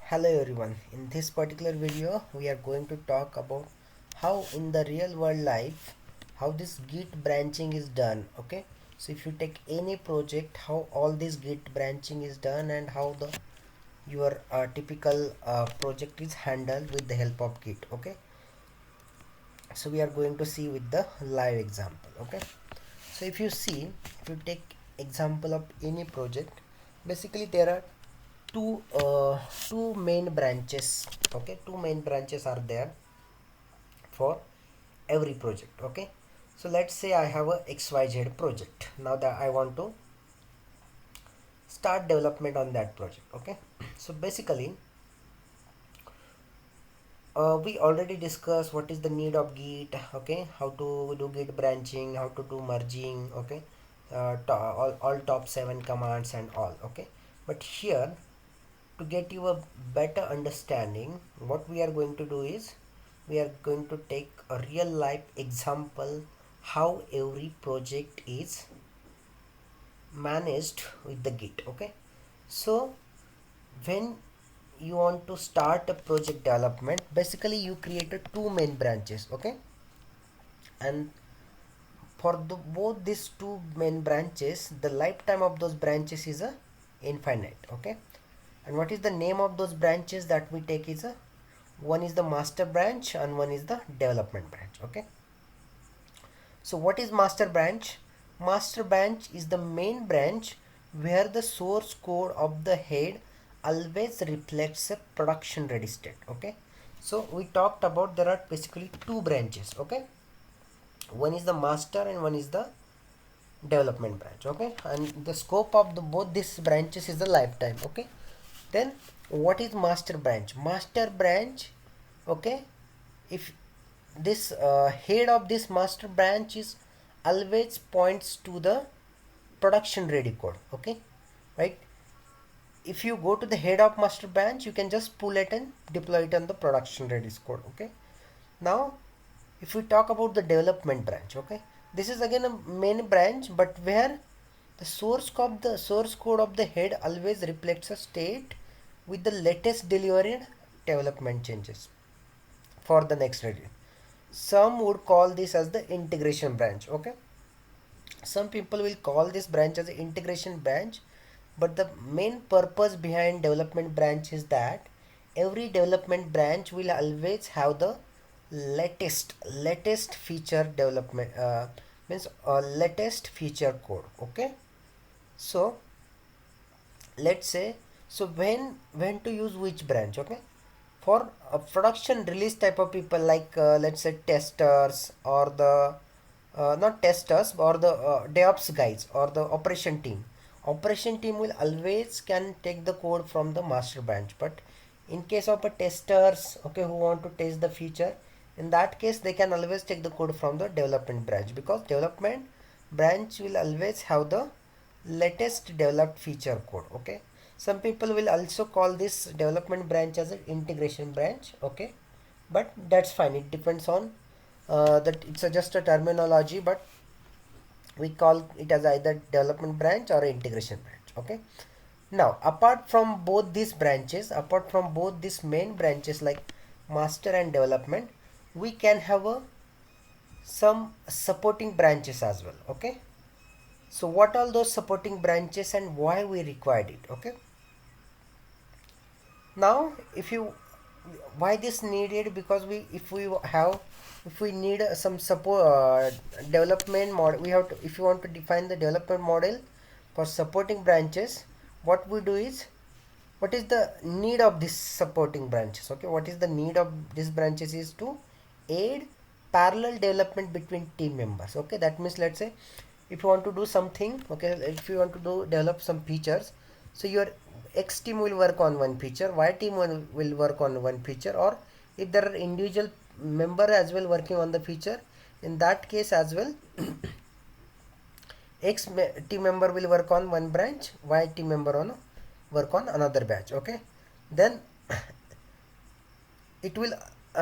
Hello everyone, in this particular video we are going to talk about how in the real world life how this git branching is done. Okay, so if you take any project, how all this git branching is done and how the your typical project is handled with the help of git. Okay, so we are going to see with the live example. Okay, so if you take example of any project, basically there are two main branches. Okay, two main branches are there for every project. Okay, so let's say I have a xyz project. Now that I want to start development on that project. Okay, so basically we already discussed what is the need of git. Okay, how to do git branching, how to do merging. Okay, all top 7 commands and all. Okay, but here, to get you a better understanding, what we are going to do is we are going to take a real life example how every project is managed with the git. Okay, so when you want to start a project development, basically you created two main branches. Okay, and for both these two main branches, the lifetime of those branches is a infinite. Okay, and what is the name of those branches that we take is a one is the master branch and one is the development branch. Okay, so what is master branch? Master branch is the main branch where the source code of the head always reflects a production ready state. Okay, so we talked about there are basically two branches. Okay, one is the master and one is the development branch. Okay, and the scope of the both these branches is the lifetime. Okay, then what is master branch? Master branch, okay, if this head of this master branch is always points to the production ready code. Okay, right, if you go to the head of master branch, you can just pull it and deploy it on the production ready code. Okay, now if we talk about the development branch, okay, this is again a main branch, but where the source code of the head always reflects a state with the latest delivered development changes for the next ready. Some would call this as the integration branch. Okay, some people will call this branch as the integration branch, but the main purpose behind development branch is that every development branch will always have the latest feature development, means latest feature code. Okay, so let's say, so when to use which branch. Okay, for a production release type of people, like let's say testers or the not testers or the DevOps guys or the operation team will always can take the code from the master branch. But in case of a testers, okay, who want to test the feature, in that case they can always take the code from the development branch, because development branch will always have the latest developed feature code. Okay, some people will also call this development branch as an integration branch. Okay, but that's fine, it depends on that it's just a terminology, but we call it as either development branch or integration branch. Okay, now apart from both these main branches like master and development, we can have some supporting branches as well. Okay, so what are those supporting branches and why we required it? Okay, now if you why this needed, because if we need some support development model, we have to, if you want to define the development model for supporting branches, what we do is, what is the need of this supporting branches? Okay, what is the need of these branches is to aid parallel development between team members. Okay, that means, let's say, if you want to do something, okay, if you want to do develop some features, so your X team will work on one feature, Y team will work on one feature, or if there are individual member as well working on the feature, in that case as well, team member will work on one branch, Y team member on work on another batch. Okay, then it will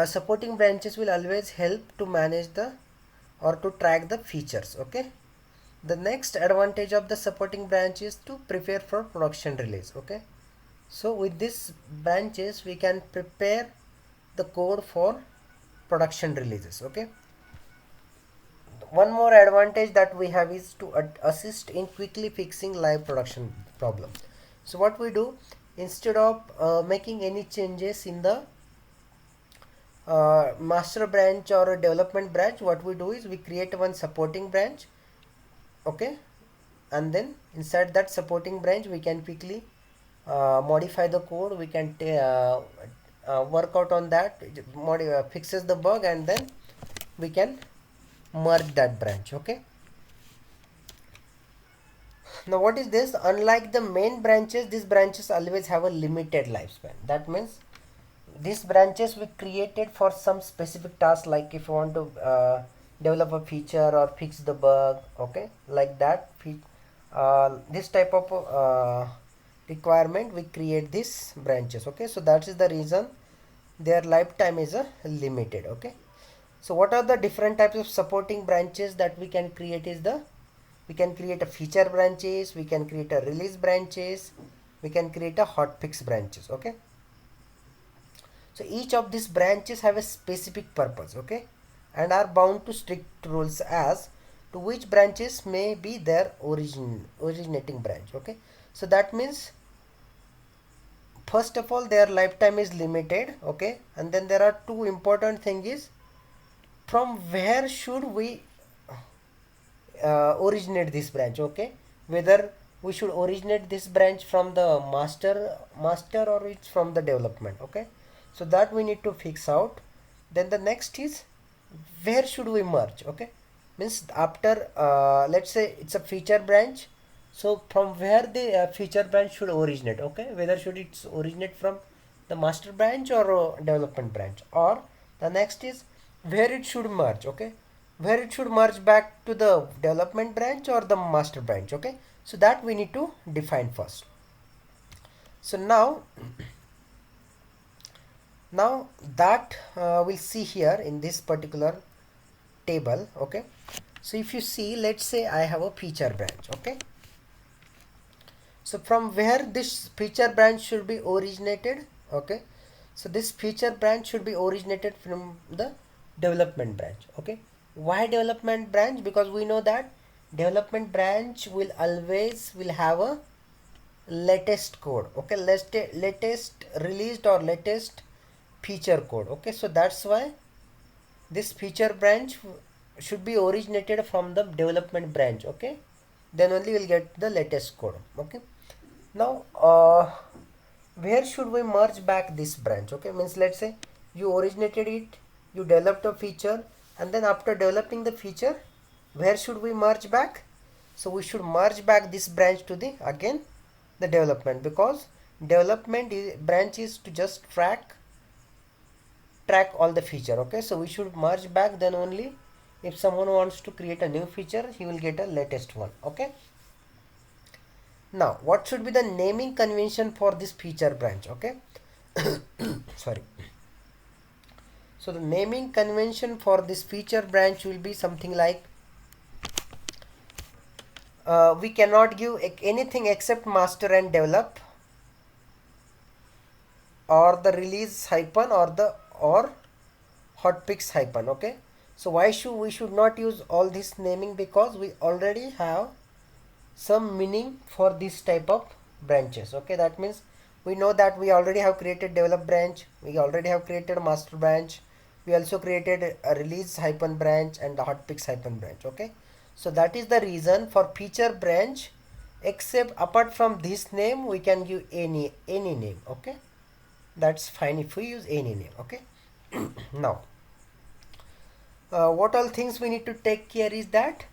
supporting branches will always help to manage the or to track the features. Okay, the next advantage of the supporting branch is to prepare for production release. Okay, So with these branches we can prepare the code for production releases. Okay, one more advantage that we have is to assist in quickly fixing live production problem. So what we do, instead of making any changes in the master branch or a development branch, what we do is we create one supporting branch. Okay, and then inside that supporting branch we can quickly modify the code. We can work out on that, fixes the bug, and then we can merge that branch. Okay, now what is this? Unlike the main branches, these branches always have a limited lifespan. That means these branches we created for some specific task, like if you want to develop a feature or fix the bug. Okay, like that this type of requirement we create these branches. Okay, so that is the reason their lifetime is limited. Okay, so what are the different types of supporting branches that we can create is the, we can create a feature branches, we can create a release branches, we can create a hotfix branches. Okay, so each of these branches have a specific purpose. Okay, and are bound to strict rules as to which branches may be their originating branch. Okay, so that means first of all their lifetime is limited. Okay, and then there are two important thing is, from where should we originate this branch. Okay, whether we should originate this branch from the master or it's from the development. Okay, so that we need to fix out. Then the next is, where should we merge. Okay, means after let's say it's a feature branch, so from where the feature branch should originate. Okay, whether should it originate from the master branch or development branch, or the next is where it should merge. Okay, where it should merge back to the development branch or the master branch. Okay, so that we need to define first. So now that we'll see here in this particular table. Okay, so if you see, let's say I have a feature branch. Okay, so from where this feature branch should be originated. Okay, so this feature branch should be originated from the development branch. Okay, why development branch? Because we know that development branch will always will have a latest code. Okay, latest released or latest feature code. Okay, so that's why this feature branch should be originated from the development branch. Okay, then only we'll get the latest code. Okay, now where should we merge back this branch. Okay, means let's say you originated it, you developed a feature, and then after developing the feature, where should we merge back? So we should merge back this branch to the again the development, because development branch is to just track all the feature. Okay, so we should merge back, then only if someone wants to create a new feature he will get a latest one. Okay, now what should be the naming convention for this feature branch. Okay, sorry. So the naming convention for this feature branch will be something like, we cannot give anything except master and develop, or the release hyphen, or hotfix hyphen. Okay, so why should we should not use all this naming? Because we already have some meaning for this type of branches. Okay, that means we know that we already have created develop branch, we already have created master branch, we also created a release hyphen branch and the hotfix hyphen branch. Okay, so that is the reason for feature branch, except apart from this name we can give any name. Okay, that's fine if we use any name. Okay, now what all things we need to take care is that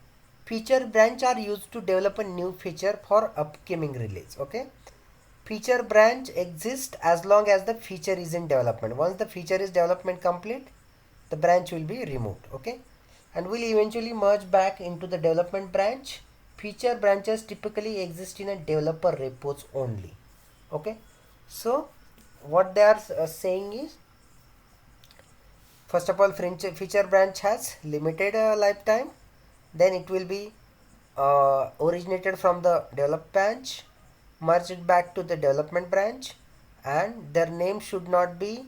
feature branch are used to develop a new feature for upcoming release. Okay, feature branch exists as long as the feature is in development. Once the feature is development complete, the branch will be removed. Okay, and will eventually merge back into the development branch. Feature branches typically exist in a developer repos only. Okay, so what they are saying is, first of all, feature branch has limited lifetime, then it will be originated from the develop branch, merged back to the development branch, and their name should not be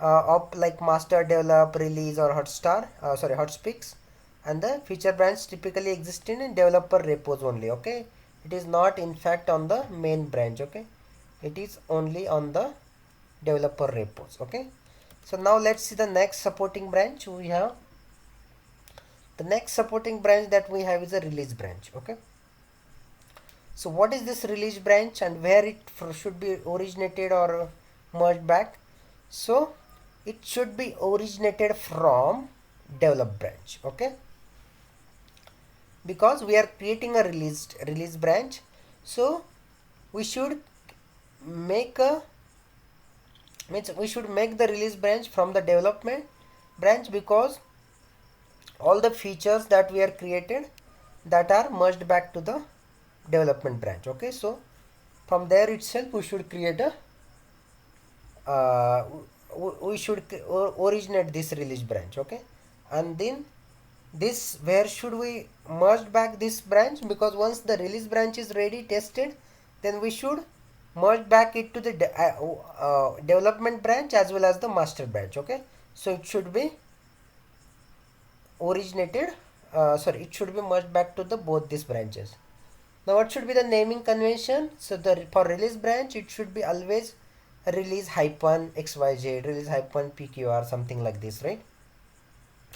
up like master, develop, release or hotspeaks. And the feature branch typically exist in developer repos only. Okay, it is not in fact on the main branch. Okay, it is only on the developer repos. Okay, so now let's see the next supporting branch we have. The next supporting branch that we have is a release branch. Okay, so what is this release branch and where it should be originated or merged back? So it should be originated from develop branch. Okay, because we are creating a release branch, so we should make a means we should make the release branch from the development branch, because all the features that we are created that are merged back to the development branch. Okay, so from there itself we should create a we should originate this release branch. Okay, and then this, where should we merge back this branch? Because once the release branch is ready, tested, then we should merge back it to the development branch as well as the master branch. Okay, so it should be originated it should be merged back to the both these branches. Now what should be the naming convention? So the for release branch it should be always release hyphen xyz, release hyphen pqr, something like this, right?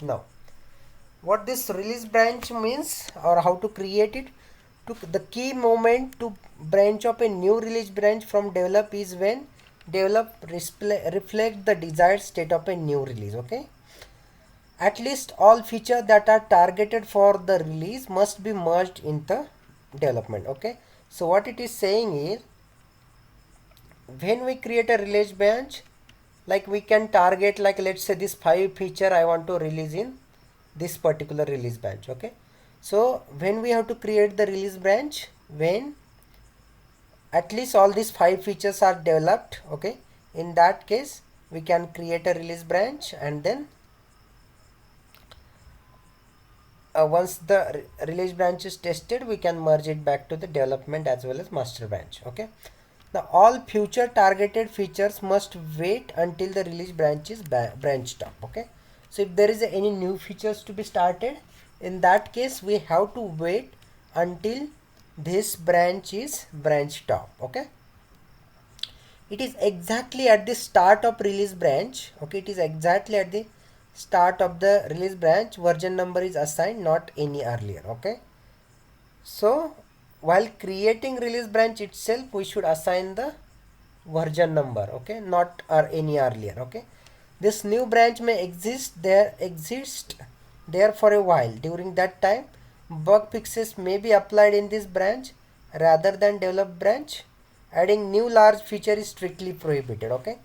Now what this release branch means or how to create it, to the key moment to branch of a new release branch from develop is when develop reflect the desired state of a new release. Okay, at least all features that are targeted for the release must be merged in the development. Okay, so what it is saying is, when we create a release branch, like we can target, like let's say this 5 feature I want to release in this particular release branch. Okay, so when we have to create the release branch, when at least all these 5 features are developed, okay, in that case we can create a release branch, and then once the release branch is tested, we can merge it back to the development as well as master branch. Okay, now all future targeted features must wait until the release branch is branched up. Okay, so if there is any new features to be started, in that case we have to wait until this branch is branched up. Okay, it is exactly at the start of release branch. Okay, it is exactly at the start of the release branch version number is assigned, not any earlier. Okay, so while creating release branch itself we should assign the version number. Okay, not or any earlier. Okay, this new branch may exist there for a while. During that time bug fixes may be applied in this branch rather than develop branch. Adding new large feature is strictly prohibited. Okay,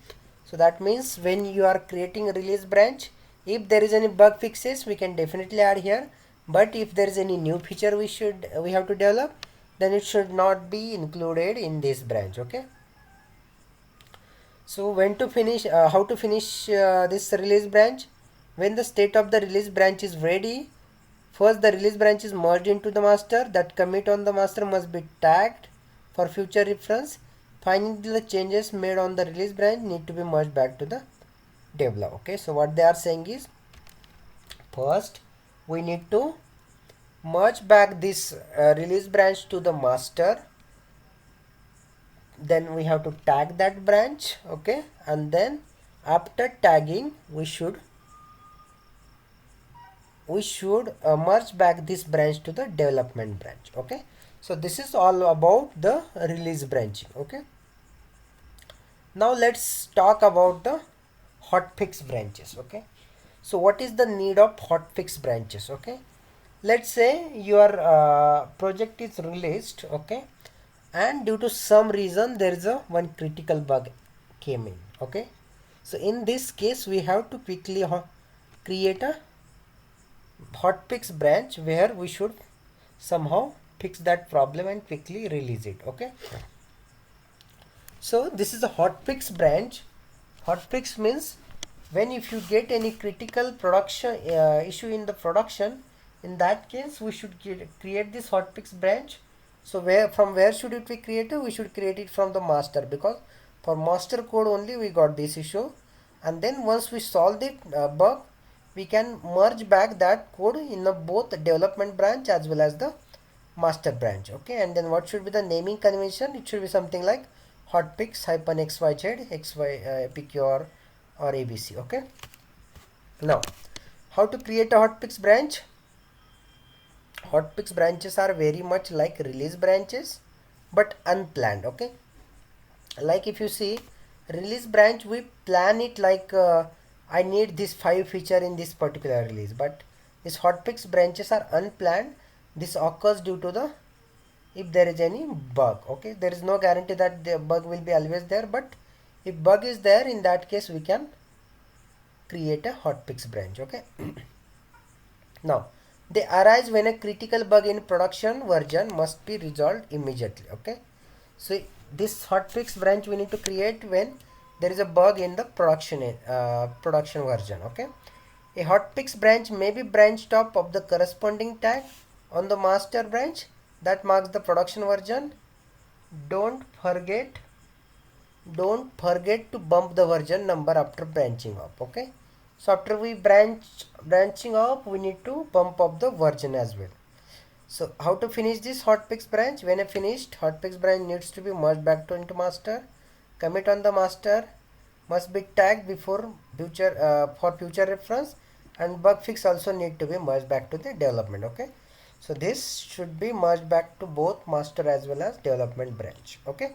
so that means when you are creating a release branch, if there is any bug fixes we can definitely add here, but if there is any new feature we have to develop, then it should not be included in this branch. Okay, so when to finish how to finish this release branch? When the state of the release branch is ready, first the release branch is merged into the master. That commit on the master must be tagged for future reference. Finally the changes made on the release branch need to be merged back to the develop. Okay, so what they are saying is, first we need to merge back this release branch to the master, then we have to tag that branch. Okay, and then after tagging we should merge back this branch to the development branch. Okay, so this is all about the release branching. Okay, now let's talk about the hotfix branches. Okay, so what is the need of hotfix branches? Okay, let's say your project is released. Okay, and due to some reason there is a one critical bug came in. Okay, so in this case we have to quickly create a hotfix branch where we should somehow fix that problem and quickly release it. Okay, so this is a hotfix branch. Hotfix means when if you get any critical production issue in the production, in that case we should create this hotfix branch. So where should it be created? We should create it from the master, because For master code only we got this issue, and then once we solve the bug, we can merge back that code in the both development branch as well as the master branch. Okay, and then what should be the naming convention? It should be something like hotfix hyphen xyz xy pqr or abc. Okay, now how to create a hotfix branch? Hotfix branches are very much like release branches but unplanned. Okay, like if you see release branch, we plan it like I need this 5 feature in this particular release, but these hotfix branches are unplanned. This occurs due to the if there is any bug. Okay, there is no guarantee that the bug will be always there, but if bug is there, in that case we can create a hotfix branch. Okay, now they arise when a critical bug in production version must be resolved immediately. Okay, so this hotfix branch we need to create when there is a bug in the production version. Okay, a hotfix branch may be branched top of the corresponding tag on the master branch that marks the production version. Don't forget don't forget to bump the version number after branching up. Okay, so after we branching up, we need to bump up the version as well. So how to finish this hotfix branch? When a finished hotfix branch needs to be merged back to into master, commit on the master must be tagged before future for future reference, and bug fix also need to be merged back to the development. Okay, so this should be merged back to both master as well as development branch. Okay,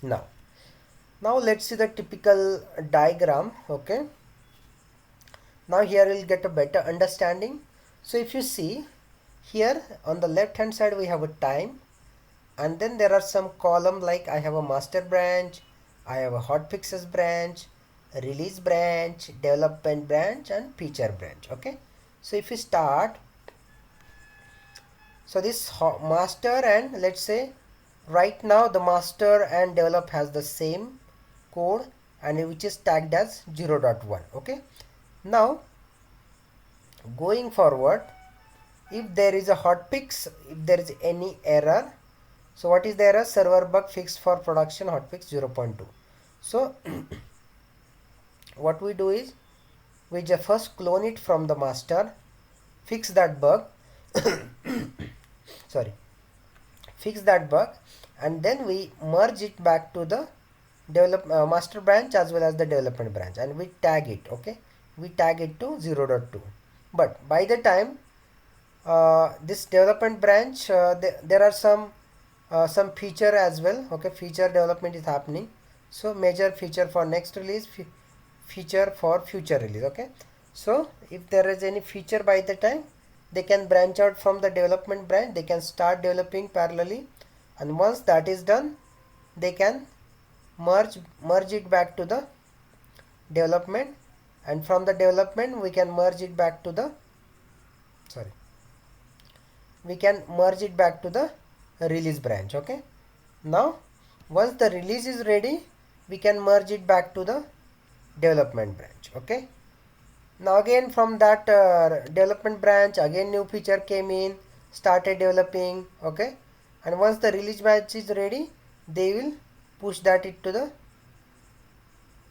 now let's see the typical diagram. Okay, now here we'll get a better understanding. So if you see here on the left hand side, we have a time, and then there are some column like I have a master branch, I have a hotfixes branch, a release branch, development branch, and feature branch. Okay, so if we start, so this master, and let's say right now the master and develop has the same code, and which is tagged as 0.1. Okay, now going forward, if there is a hotfix, if there is any error, so what is the error? Server bug fixed for production hotfix 0.2. So what we do is we just first clone it from the master, fix that bug sorry, fix that bug, and then we merge it back to the master branch as well as the development branch, and we tag it. Okay, we tag it to 0.2. But by the time this development branch, there are some feature as well. Okay, feature development is happening, so major feature for next release, feature for future release. Okay, so if there is any feature, by the time they can branch out from the development branch, they can start developing parallelly, and once that is done, they can merge it back to the development, and from the development we can merge it back to the release branch. Okay, now once the release is ready, we can merge it back to the development branch. Okay, now again from that development branch, again new feature came in, started developing. Okay, and once the release batch is ready, they will push that it to the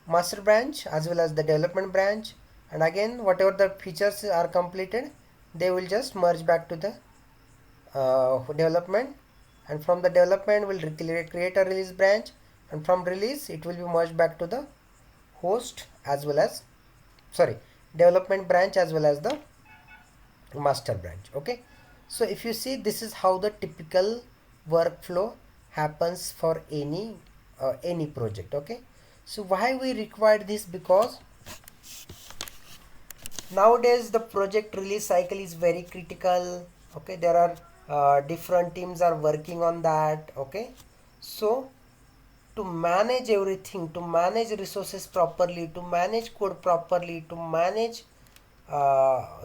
master branch as well as the development branch, and again whatever the features are completed, they will just merge back to the development, and from the development we'll create a release branch, and from release it will be merged back to the host as well as development branch as well as the master branch. Okay, so if you see, this is how the typical workflow happens for any project. Okay, so why we required this? Because nowadays the project release cycle is very critical. Okay, there are different teams are working on that. Okay, so to manage everything, to manage resources properly, to manage code properly, to manage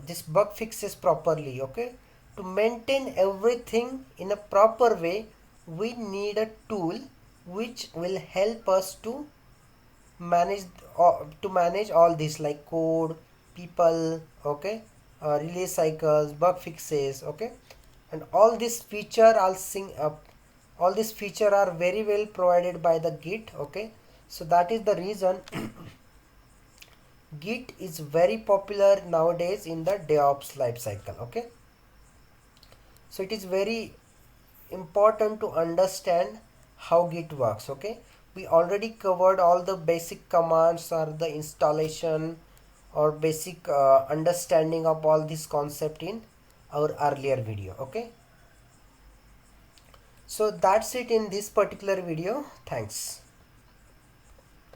this bug fixes properly, okay, to maintain everything in a proper way, we need a tool which will help us to manage all this, like code, people, okay, release cycles, bug fixes. Okay, and all this feature I'll sing up all these feature are very well provided by the Git. Okay, so that is the reason Git is very popular nowadays in the DevOps lifecycle. Okay, so it is very important to understand how Git works. Okay, we already covered all the basic commands or the installation or basic understanding of all this concept in our earlier video. Okay, so that's it in this particular video. Thanks.